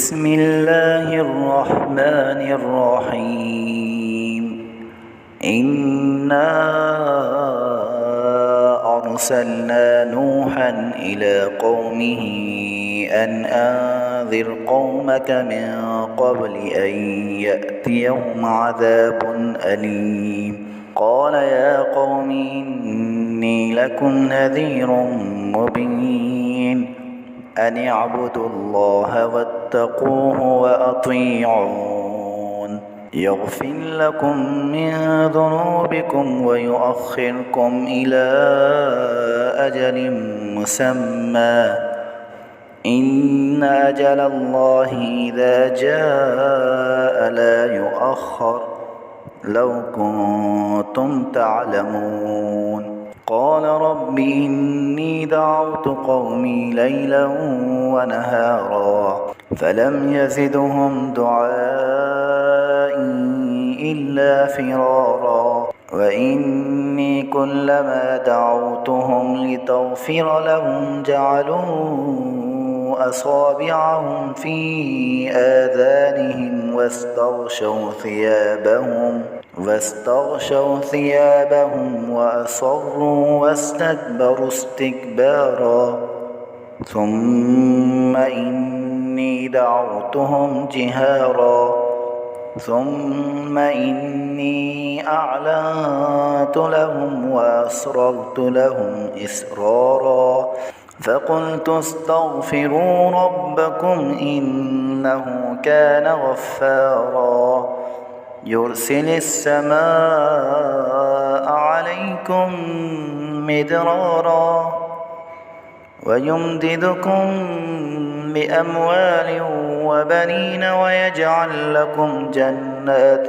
بسم الله الرحمن الرحيم إنا أرسلنا نوحا إلى قومه أن أنذر قومك من قبل أن يأتيهم عذاب أليم قال يا قوم إني لكم نذير مبين أن اعبدوا الله واتقوه وأطيعون يغفر لكم من ذنوبكم ويؤخركم إلى أجل مسمى إن أجل الله إذا جاء لا يؤخر لو كنتم تعلمون قال رب إني دعوت قومي ليلا ونهارا فلم يزدهم دعائي إلا فرارا وإني كلما دعوتهم لتغفر لهم جعلوا أصابعهم في آذانهم واستغشوا ثيابهم وأصروا واستكبروا استكبارا ثم إني دعوتهم جهارا ثم إني أعلنت لهم وأسررت لهم إسرارا فقلت استغفروا ربكم إنه كان غفارا يرسل السماء عليكم مدرارا ويمددكم بأموال وبنين ويجعل لكم جنات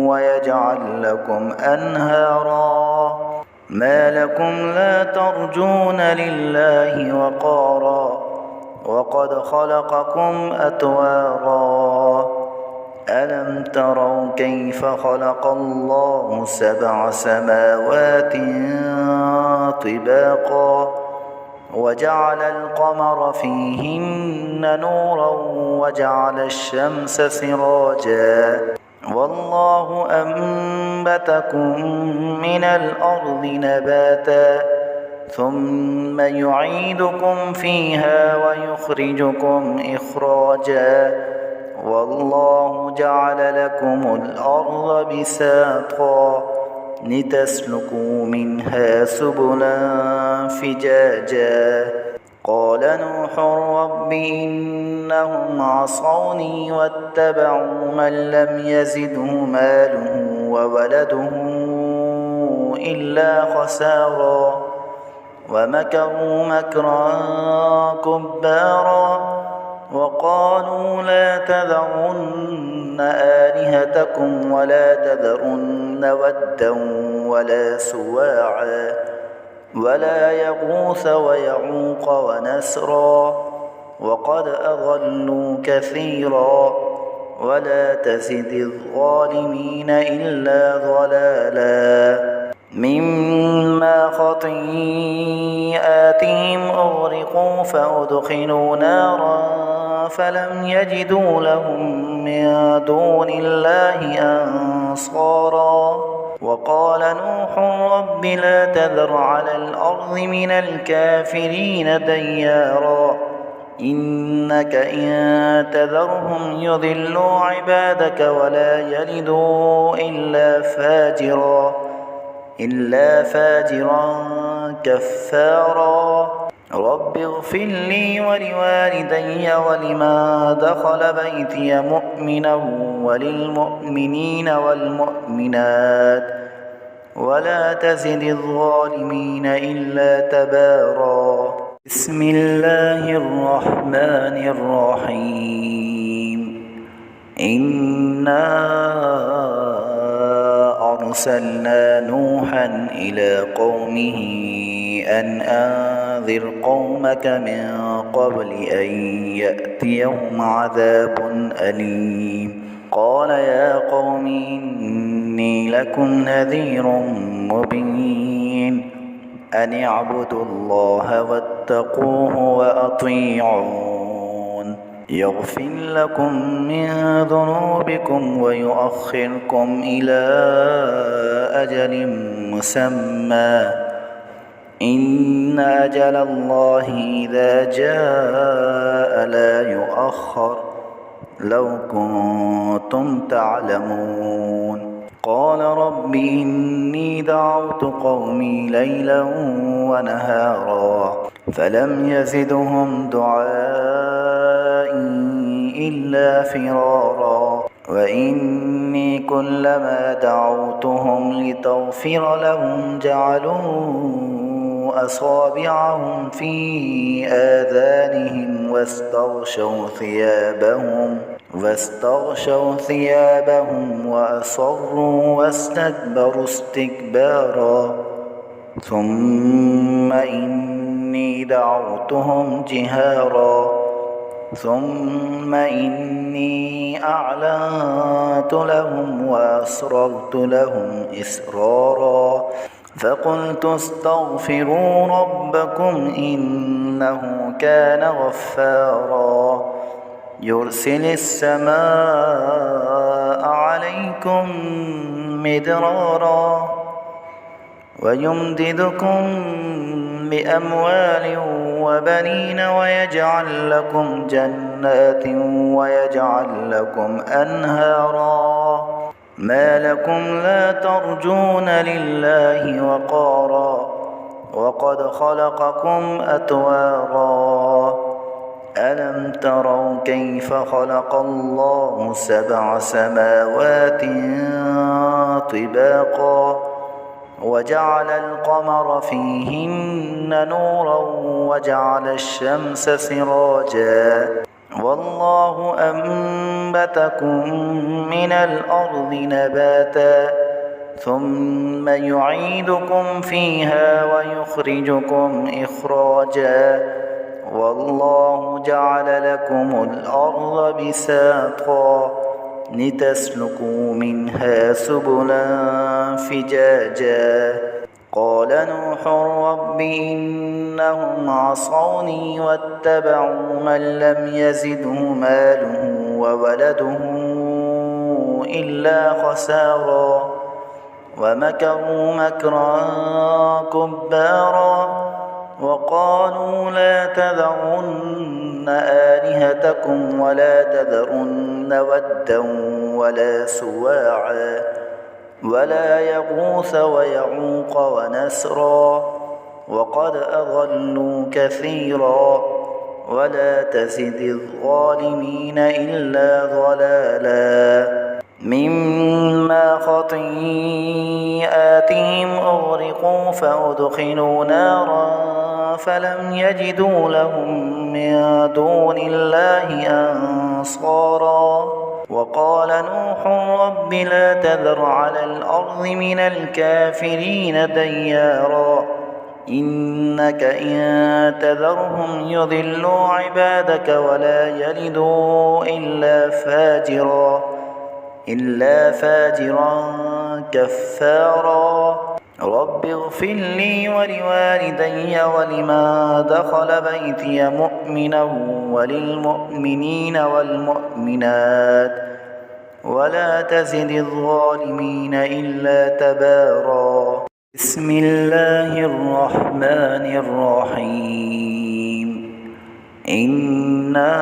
ويجعل لكم أنهارا ما لكم لا ترجون لله وقارا وقد خلقكم أطوارا ألم تروا كيف خلق الله 7 سماوات طباقا وجعل القمر فيهن نورا وجعل الشمس سراجا والله أنبتكم من الأرض نباتا ثم يعيدكم فيها ويخرجكم إخراجا والله جعل لكم الأرض بساطا لتسلكوا منها سبلا فجاجا قال نوح رب إنهم عصوني واتبعوا من لم يزده ماله وولده إلا خسارا ومكروا مكرا كبارا وقالوا لا تذرن آلهتكم ولا تذرن ودا ولا سواعا ولا يغوث ويعوق ونسرا وقد أضلوا كثيرا ولا تزد الظالمين إلا ضلالا مما خطيئاتهم أغرقوا فأدخلوا نارا فلم يجدوا لهم من دون الله أنصارا وقال نوح رب لا تذر على الأرض من الكافرين ديارا إنك إن تذرهم يضلوا عبادك ولا يلدوا إلا فاجرا كفارا رب اغفر لي ولوالدي ولمن دخل بيتي مؤمنا وللمؤمنين والمؤمنات ولا تزد الظالمين إلا تبارا بسم الله الرحمن الرحيم إنا أرسلنا نوحا إلى قومه أن أنذر قومك من قبل أن يأتيهم عذاب أليم قال يا قوم إني لكم نذير مبين أن اعبدوا الله واتقوه وأطيعون يغفر لكم من ذنوبكم ويؤخركم إلى أجل مسمى إن أجل الله إذا جاء لا يؤخر لو كنتم تعلمون قال رب إني دعوت قومي ليلا ونهارا فلم يزدهم دعائي إلا فرارا وإني كلما دعوتهم لتغفر لهم جعلوا أصابعهم في آذانهم واستغشوا ثيابهم وأصروا واستكبروا استكبارا ثم إني دعوتهم جهارا ثم إني أعلنت لهم وأسررت لهم إسرارا فقلت استغفروا ربكم إنه كان غفارا يرسل السماء عليكم مدرارا ويمددكم بأموال وبنين ويجعل لكم جنات ويجعل لكم أنهارا ما لكم لا ترجون لله وقارا وقد خلقكم أطوارا ألم تروا كيف خلق الله 7 سماوات طباقا وجعل القمر فيهن نورا وجعل الشمس سراجا والله أنبتكم من الأرض نباتا ثم يعيدكم فيها ويخرجكم إخراجا والله جعل لكم الأرض بساطا لتسلكوا منها سبلا فجاجا قال نوح رب إنهم عصوني واتبعوا من لم يزده ماله وولده إلا خسارا ومكروا مكرا كبارا وقالوا لا تذرن آلهتكم ولا تذرن ودا ولا سواعا ولا يغوث ويعوق ونسرا وقد أضلوا كثيرا ولا تزد الظالمين إلا ضلالا مما خطيئاتهم أغرقوا فأدخلوا نارا فلم يجدوا لهم من دون الله أنصارا وقال نوح رب لا تذر على الأرض من الكافرين ديارا إنك إن تذرهم يضلوا عبادك ولا يلدوا إلا فاجرا كفارا رب اغفر لي ولوالدي ولمن دخل بيتي مؤمنا وللمؤمنين والمؤمنات ولا تزد الظالمين إلا تبارا بسم الله الرحمن الرحيم إنا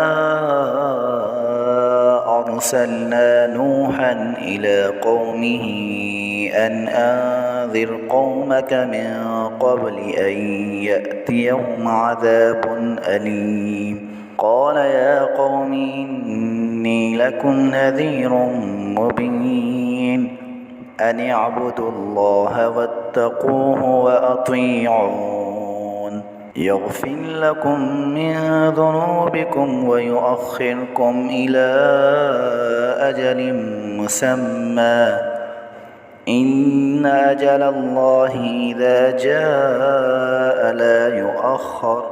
أرسلنا نوحا إلى قومه أن أنذر قومك من قبل أن يأتيهم عذاب أليم قال يا قوم إني لكم نذير مبين أن اعبدوا الله واتقوه وأطيعون يغفر لكم من ذنوبكم ويؤخركم إلى أجل مسمى إن أجل الله إذا جاء لا يؤخر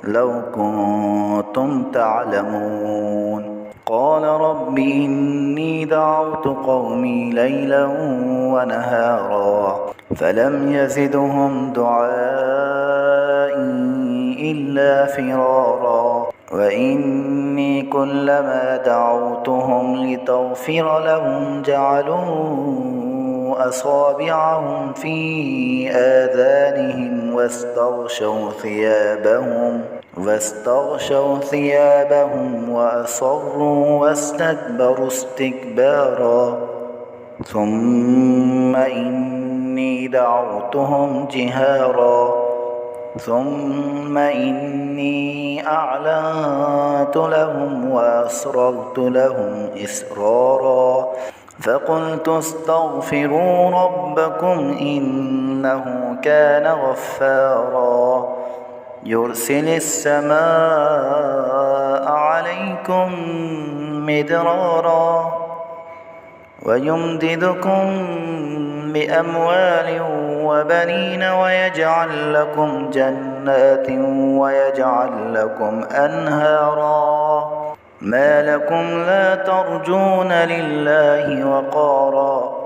لو كنتم تعلمون قال رب إني دعوت قومي ليلا ونهارا فلم يزدهم دعائي إلا فرارا وإني كلما دعوتهم لتغفر لهم جعلوا أصابعهم في آذانهم واستغشوا ثيابهم وأصروا واستكبروا استكبارا ثم إني دعوتهم جهارا ثم إني أعلنت لهم وأسررت لهم إسرارا فقلت استغفروا ربكم إنه كان غفارا يرسل السماء عليكم مدرارا ويمددكم بأموال وبنين ويجعل لكم جنات ويجعل لكم أنهارا ما لكم لا ترجون لله وقارا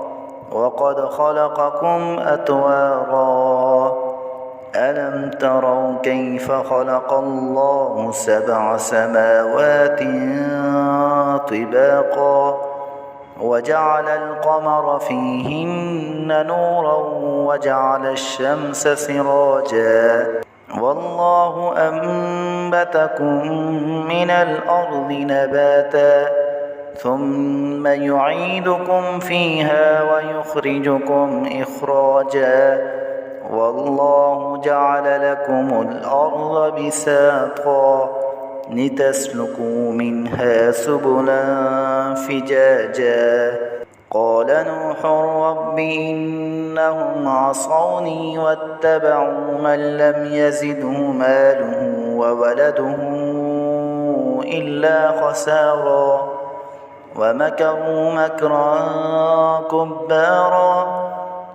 وقد خلقكم أطوارا ألم تروا كيف خلق الله 7 سماوات طباقا وجعل القمر فيهن نورا وجعل الشمس سراجا والله أنبتكم من الأرض نباتا ثم يعيدكم فيها ويخرجكم إخراجا والله جعل لكم الأرض بساطا لتسلكوا منها سبلا فجاجا قال نوح رب إنهم عصوني واتبعوا من لم يزده ماله وولده إلا خسارا ومكروا مكرا كبارا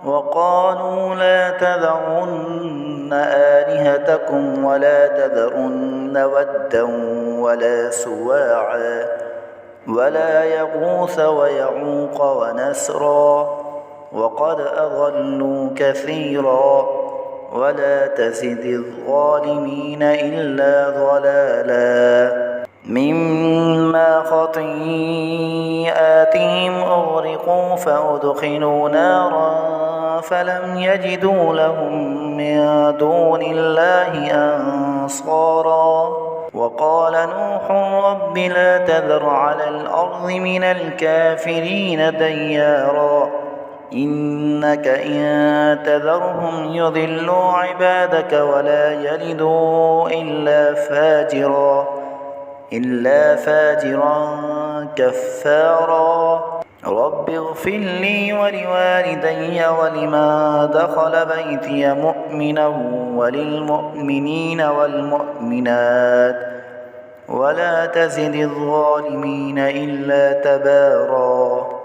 وقالوا لا تذرن آلهتكم ولا تذرن ودا ولا سواعا ولا يغوث ويعوق ونسرا وقد أضلوا كثيرا ولا تزد الظالمين إلا ضلالا مما خطيئاتهم أغرقوا فأدخلوا نارا فلم يجدوا لهم من دون الله أنصارا وقال نوح رب لا تذر على الأرض من الكافرين ديارا إنك إن تذرهم يضلوا عبادك ولا يلدوا إلا فاجرا كفارا رب اغفر لي ولوالدي ولمن دخل بيتي مؤمنا وللمؤمنين والمؤمنات ولا تزد الظالمين إلا تبارا